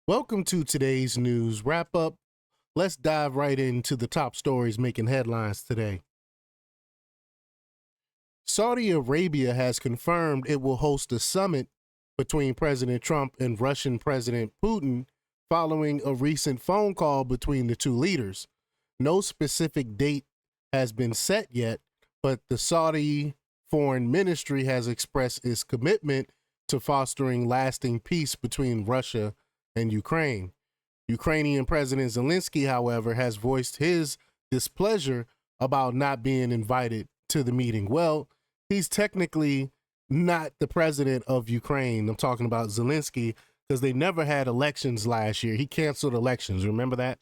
Welcome to today's news wrap up. Let's dive right into the top stories making headlines today. Saudi Arabia has confirmed it will host a summit between President Trump and Russian President Putin following a recent phone call between the two leaders. No specific date has been set yet, but the Saudi Foreign Ministry has expressed its commitment to fostering lasting peace between Russia and Ukraine. Ukrainian President Zelensky, however, has voiced his displeasure about not being invited to the meeting. Well, he's technically not the president of Ukraine. I'm talking about Zelensky because they never had elections last year. He canceled elections. Remember that?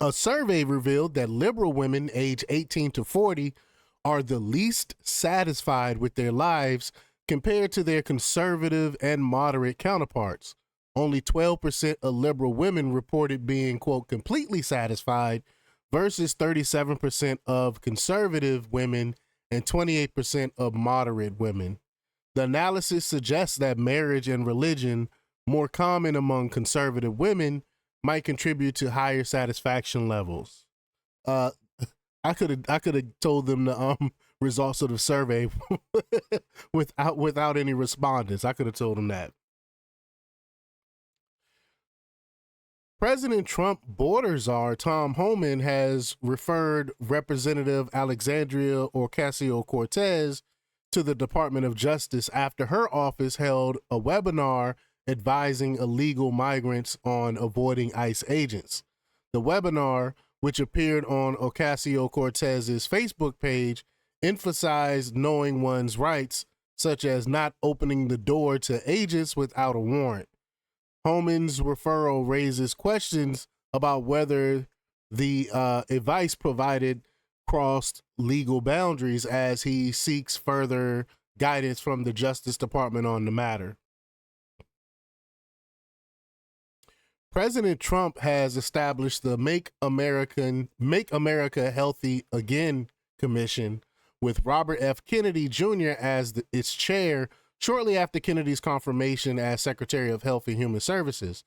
A survey revealed that liberal women aged 18 to 40 are the least satisfied with their lives compared to their conservative and moderate counterparts. Only 12% of liberal women reported being, quote, completely satisfied versus 37% of conservative women and 28% of moderate women. The analysis suggests that marriage and religion, more common among conservative women, might contribute to higher satisfaction levels. I could have told them the results of the survey without any respondents. I could have told them that. President Trump border czar Tom Homan has referred Representative Alexandria Ocasio-Cortez to the Department of Justice after her office held a webinar advising illegal migrants on avoiding ICE agents. The webinar, which appeared on Ocasio-Cortez's Facebook page, emphasized knowing one's rights, such as not opening the door to agents without a warrant. Homan's referral raises questions about whether the advice provided crossed legal boundaries as he seeks further guidance from the Justice Department on the matter. President Trump has established the Make America Healthy Again Commission with Robert F. Kennedy Jr. as its chair shortly after Kennedy's confirmation as Secretary of Health and Human Services.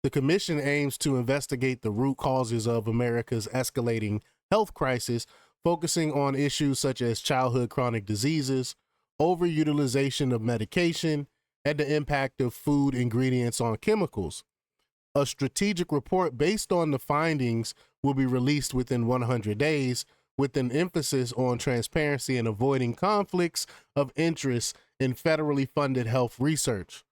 The commission aims to investigate the root causes of America's escalating health crisis, focusing on issues such as childhood chronic diseases, overutilization of medication, and the impact of food ingredients on chemicals. A strategic report based on the findings will be released within 100 days, with an emphasis on transparency and avoiding conflicts of interest in federally funded health research.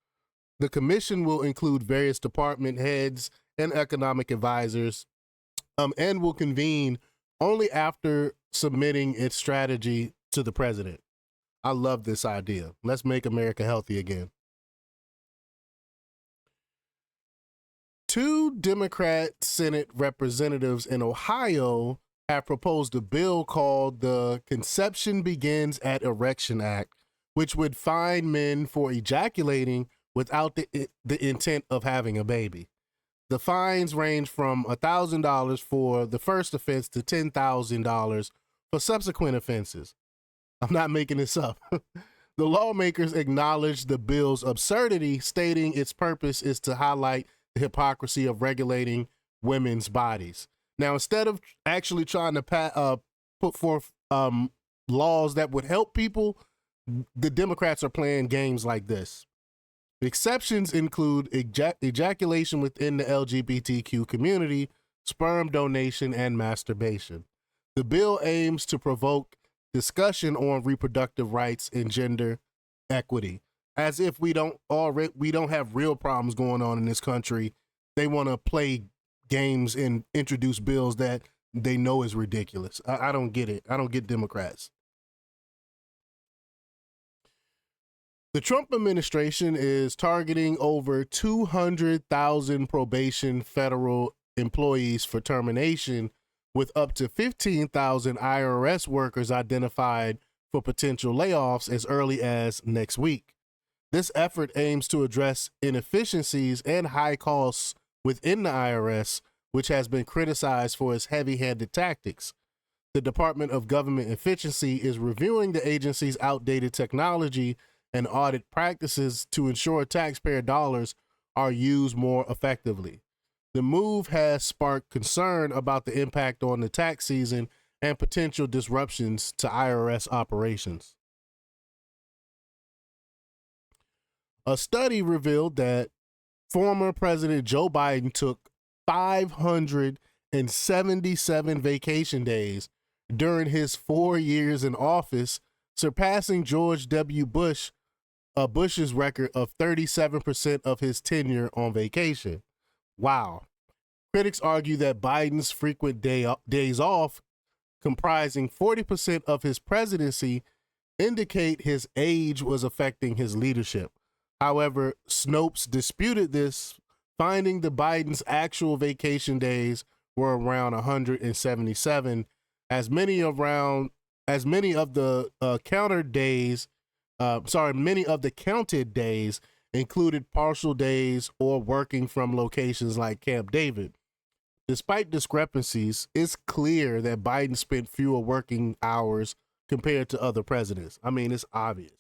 The commission will include various department heads and economic advisors, and will convene only after submitting its strategy to the president. I love this idea. Let's make America healthy again. Two Democrat Senate representatives in Ohio have proposed a bill called the Conception Begins at Erection Act, which would fine men for ejaculating without the intent of having a baby. The fines range from $1,000 for the first offense to $10,000 for subsequent offenses. I'm not making this up. The lawmakers acknowledged the bill's absurdity, stating its purpose is to highlight the hypocrisy of regulating women's bodies. Now, instead of actually trying to put forth laws that would help people, the Democrats are playing games like this. Exceptions include ejaculation within the LGBTQ community, sperm donation, and masturbation. The bill aims to provoke discussion on reproductive rights and gender equity. As if we don't have real problems going on in this country, they want to play games and introduce bills that they know is ridiculous. I don't get it. I don't get Democrats. The Trump administration is targeting over 200,000 probation federal employees for termination, with up to 15,000 IRS workers identified for potential layoffs as early as next week. This effort aims to address inefficiencies and high costs within the IRS, which has been criticized for its heavy-handed tactics. The Department of Government Efficiency is reviewing the agency's outdated technology and audit practices to ensure taxpayer dollars are used more effectively. The move has sparked concern about the impact on the tax season and potential disruptions to IRS operations. A study revealed that former President Joe Biden took 577 vacation days during his 4 years in office, surpassing George W. Bush's record of 37% of his tenure on vacation. Wow. Critics argue that Biden's frequent days off, comprising 40% of his presidency, indicate his age was affecting his leadership. However, Snopes disputed this, finding the Biden's actual vacation days were around 177, as many of the many of the counted days included partial days or working from locations like Camp David. Despite discrepancies, it's clear that Biden spent fewer working hours compared to other presidents. I mean, it's obvious.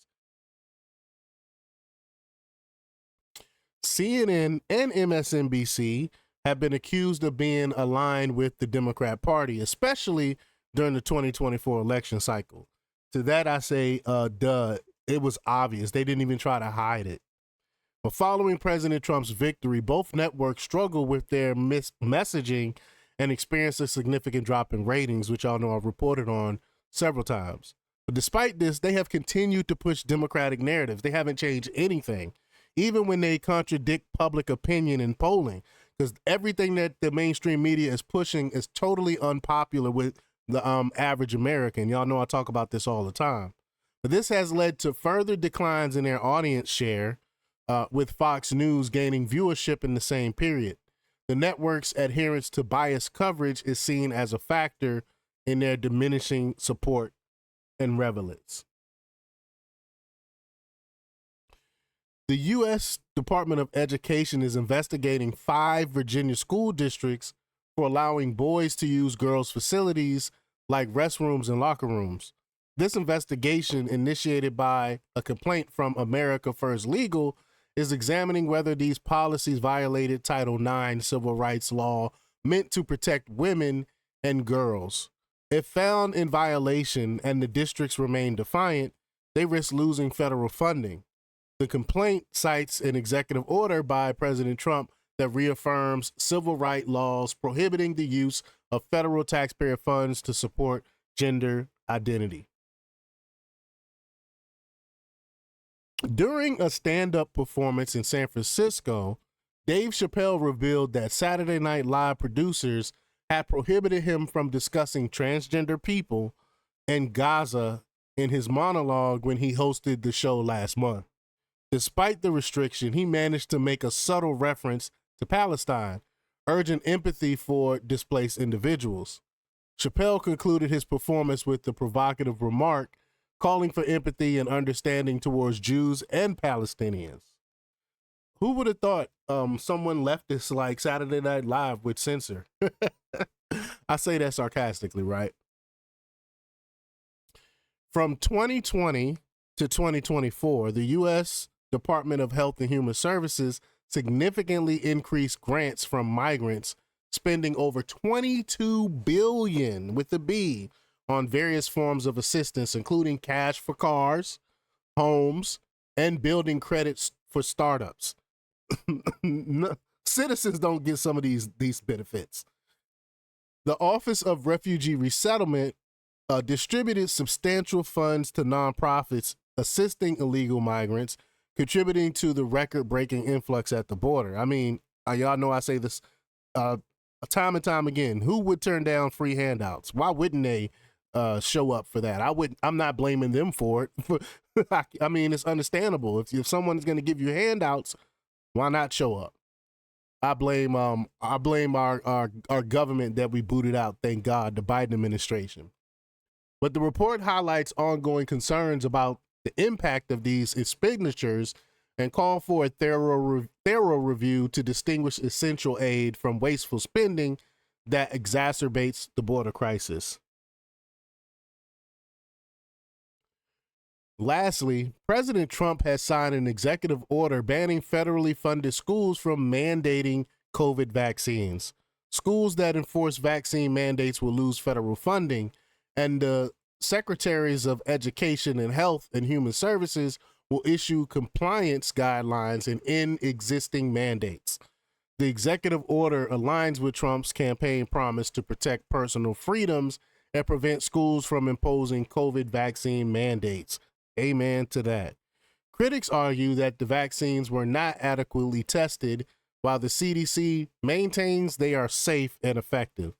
CNN and MSNBC have been accused of being aligned with the Democrat Party, especially during the 2024 election cycle. To that, I say, duh. It was obvious. They didn't even try to hide it. But following President Trump's victory, both networks struggled with their messaging and experienced a significant drop in ratings, which y'all know I've reported on several times. But despite this, they have continued to push Democratic narratives. They haven't changed anything, even when they contradict public opinion in polling, because everything that the mainstream media is pushing is totally unpopular with the average American. Y'all know I talk about this all the time. But this has led to further declines in their audience share, with Fox News gaining viewership in the same period. The network's adherence to biased coverage is seen as a factor in their diminishing support and relevance. The U.S. Department of Education is investigating 5 Virginia school districts for allowing boys to use girls' facilities like restrooms and locker rooms. This investigation, initiated by a complaint from America First Legal, is examining whether these policies violated Title IX civil rights law meant to protect women and girls. If found in violation and the districts remain defiant, they risk losing federal funding. The complaint cites an executive order by President Trump that reaffirms civil rights laws prohibiting the use of federal taxpayer funds to support gender identity. During a stand-up performance in San Francisco, Dave Chappelle revealed that Saturday Night Live producers had prohibited him from discussing transgender people and Gaza in his monologue when he hosted the show last month. Despite the restriction, he managed to make a subtle reference to Palestine, urging empathy for displaced individuals. Chappelle concluded his performance with the provocative remark, calling for empathy and understanding towards Jews and Palestinians. Who would have thought someone leftist like Saturday Night Live would censor? I say that sarcastically, right? From 2020 to 2024, the U.S. Department of Health and Human Services significantly increased grants from migrants, spending over $22 billion with a B on various forms of assistance, including cash for cars, homes, and building credits for startups. Citizens don't get some of these benefits. The Office of Refugee Resettlement distributed substantial funds to nonprofits assisting illegal migrants, contributing to the record-breaking influx at the border. I mean, y'all know I say this time and time again. Who would turn down free handouts? Why wouldn't they show up for that? I'm not blaming them for it. I mean, it's understandable. If someone's going to give you handouts, why not show up? I blame our government that we booted out, thank God, the Biden administration. But the report highlights ongoing concerns about the impact of these expenditures and call for a thorough review to distinguish essential aid from wasteful spending that exacerbates the border crisis. Lastly, President Trump has signed an executive order banning federally funded schools from mandating COVID vaccines. Schools that enforce vaccine mandates will lose federal funding, and the Secretaries of Education and Health and Human Services will issue compliance guidelines and end existing mandates. The executive order aligns with Trump's campaign promise to protect personal freedoms and prevent schools from imposing COVID vaccine mandates. Amen to that. Critics argue that the vaccines were not adequately tested, while the CDC maintains they are safe and effective.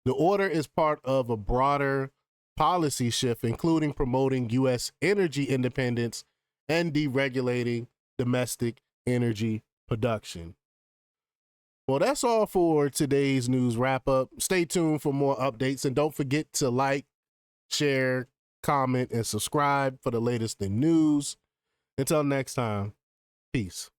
The order is part of a broader policy shift, including promoting U.S. energy independence and deregulating domestic energy production. Well, that's all for today's news wrap up. Stay tuned for more updates, and don't forget to like, share, comment, and subscribe for the latest in news. Until next time, peace.